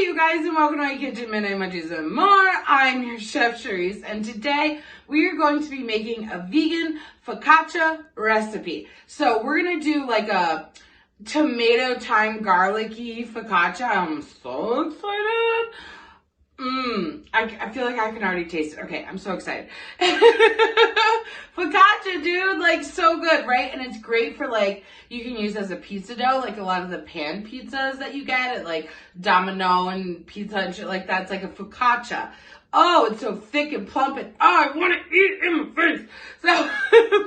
Hey you guys, and welcome to my kitchen, midnight munchies and more. I'm your chef Terrisa, and today we are going to be making a vegan focaccia recipe. So we're gonna do like a tomato thyme garlicky focaccia. I'm so excited. I feel like I can already taste it. Okay, I'm so excited. Focaccia, dude, like so good, right? And it's great for like, you can use as a pizza dough, like a lot of the pan pizzas that you get at like Domino and pizza and shit like that. It's like a focaccia. Oh, it's so thick and plump and oh, I want to eat it in my face. So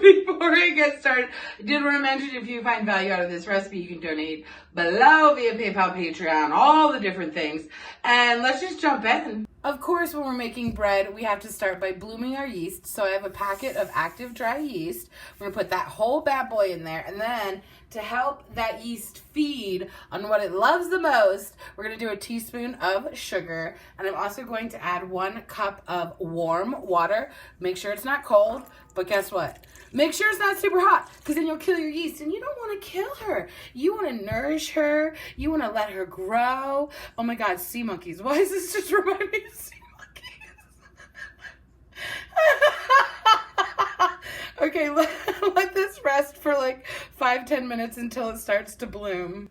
before I get started, I did want to mention if you find value out of this recipe, you can donate below via PayPal, Patreon, all the different things. And let's just jump in. Of course, when we're making bread, we have to start by blooming our yeast. So I have a packet of active dry yeast. We're gonna put that whole bad boy in there, and then to help that yeast feed on what it loves the most, we're gonna do a teaspoon of sugar, and I'm also going to add 1 cup of warm water. Make sure it's not cold, but guess what? Make sure it's not super hot, because then you'll kill your yeast, and you don't want to kill her. You want to nourish her. You want to let her grow. Oh my God, sea monkeys. Why is this just reminding me of sea monkeys? Okay, let this rest for like 5-10 minutes until it starts to bloom.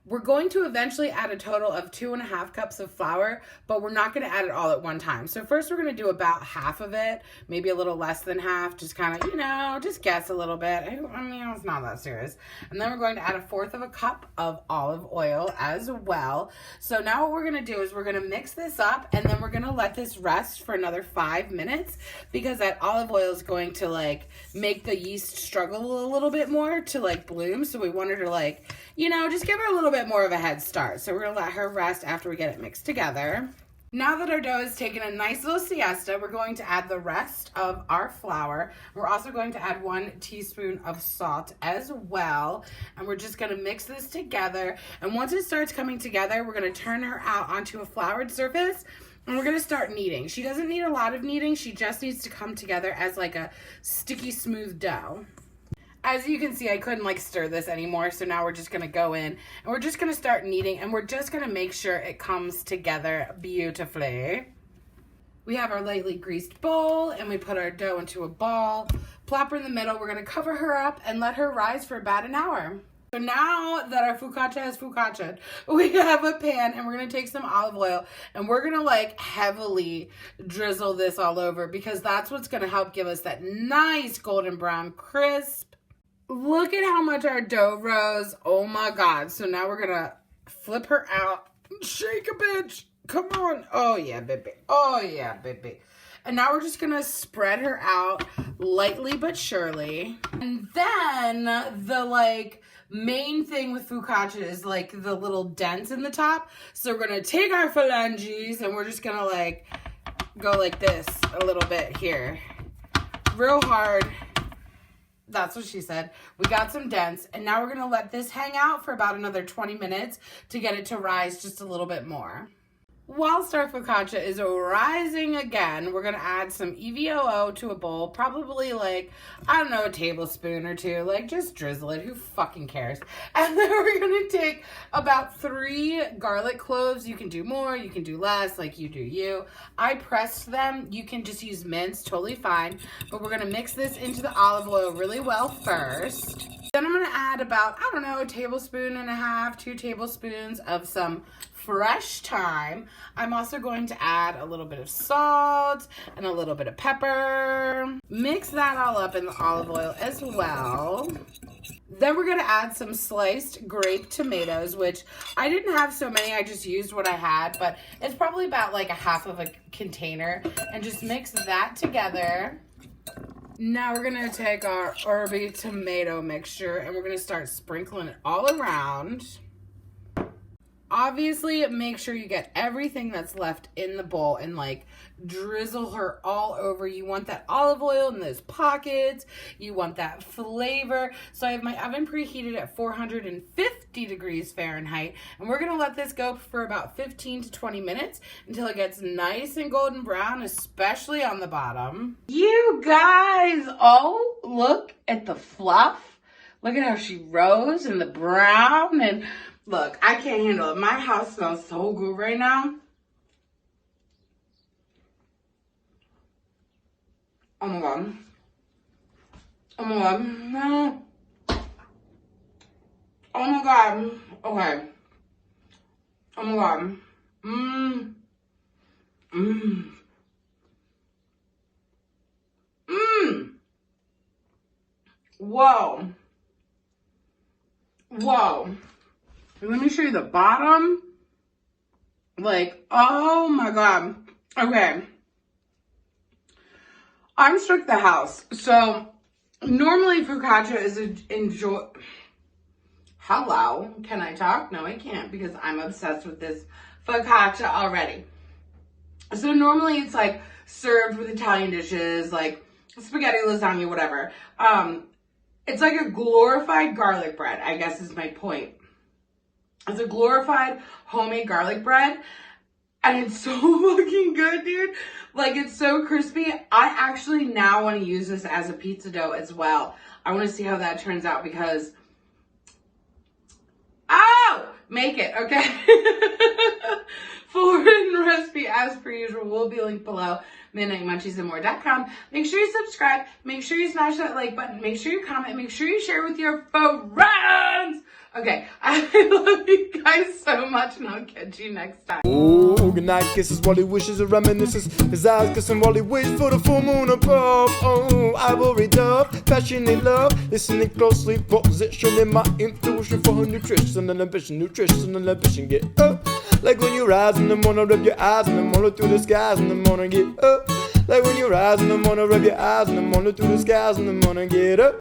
We're going to eventually add a total of 2.5 cups of flour, but we're not going to add it all at one time. So first we're going to do about half of it, maybe a little less than half, just kind of, you know, just guess a little bit. I mean, it's not that serious. And then we're going to add 1/4 cup of olive oil as well. So now what we're going to do is we're going to mix this up, and then we're going to let this rest for another 5 minutes, because that olive oil is going to like make the yeast struggle a little bit more to like bloom. So we want her to like, you know, just give her a little bit more of a head start. So we're gonna let her rest after we get it mixed together. Now that our dough has taken a nice little siesta, we're going to add the rest of our flour. We're also going to add 1 teaspoon of salt as well. And we're just gonna mix this together. And once it starts coming together, we're gonna turn her out onto a floured surface, and we're gonna start kneading. She doesn't need a lot of kneading. She just needs to come together as like a sticky, smooth dough. As you can see, I couldn't like stir this anymore, so now we're just gonna go in and we're just gonna start kneading, and we're just gonna make sure it comes together beautifully. We have our lightly greased bowl, and we put our dough into a ball, plop her in the middle. We're gonna cover her up and let her rise for about an hour. So now that our focaccia has focaccia'd, we have a pan, and we're gonna take some olive oil, and we're gonna like heavily drizzle this all over, because that's what's gonna help give us that nice golden brown crisp. Look at how much our dough rose. Oh my God. So now we're gonna flip her out. Shake a bitch. Come on. Oh yeah, baby. Oh yeah, baby. And now we're just gonna spread her out lightly but surely. And then the like main thing with focaccia is like the little dents in the top. So we're gonna take our phalanges, and we're just gonna like go like this a little bit here. Real hard. That's what she said. We got some dents, and now we're going to let this hang out for about another 20 minutes to get it to rise just a little bit more. Whilst our focaccia is rising again, we're going to add some EVOO to a bowl, probably like, I don't know, a tablespoon or 2, like just drizzle it, who fucking cares? And then we're going to take about 3 garlic cloves. You can do more, you can do less, like you do you. I pressed them. You can just use mince, totally fine. But we're going to mix this into the olive oil really well first. Then I'm going to add about, I don't know, 1.5 tablespoons, 2 tablespoons of some fresh thyme. I'm also going to add a little bit of salt and a little bit of pepper. Mix that all up in the olive oil as well. Then we're going to add some sliced grape tomatoes, which I didn't have so many. I just used what I had, but it's probably about like 1/2 a container, and just mix that together. Now we're going to take our herby tomato mixture, and we're going to start sprinkling it all around. Obviously, make sure you get everything that's left in the bowl and like drizzle her all over. You want that olive oil in those pockets. You want that flavor. So I have my oven preheated at 450 degrees Fahrenheit, and we're going to let this go for about 15 to 20 minutes until it gets nice and golden brown, especially on the bottom. You guys, oh, look at the fluff. Look at how she rose and the brown, and Look, I can't handle it. My house smells so good right now. Oh my god. Oh my god. No. Oh my god. Okay. Oh my god. Mmm. Mmm. Mmm. Whoa. Whoa. Let me show you the bottom. Like, oh my god. Okay. I'm struck the house. So, normally focaccia is Hello. Can I talk? No, I can't because I'm obsessed with this focaccia already. So, normally it's like served with Italian dishes, like spaghetti, lasagna, whatever. It's like a glorified garlic bread, I guess is my point. It's a glorified homemade garlic bread. And it's so fucking good, dude. Like, it's so crispy. I actually now want to use this as a pizza dough as well. I want to see how that turns out because... Oh! Make it, okay? Full written recipe, as per usual, will be linked below. MidnightMunchiesandMore.com. Make sure you subscribe. Make sure you smash that like button. Make sure you comment. Make sure you share with your friends. Okay, I love you guys so much, and I'll catch you next time. Oh, good night kisses while he wishes and reminisces. His eyes kissing while he waits for the full moon above. Oh, ivory dove, passionate love. Listening closely, positioning my intuition for her nutrition and ambition. Get up, like when you rise in the morning, rub your eyes in the morning through the skies in the morning. Get up, like when you rise in the morning, rub your eyes in the morning through the skies in the morning. Get up.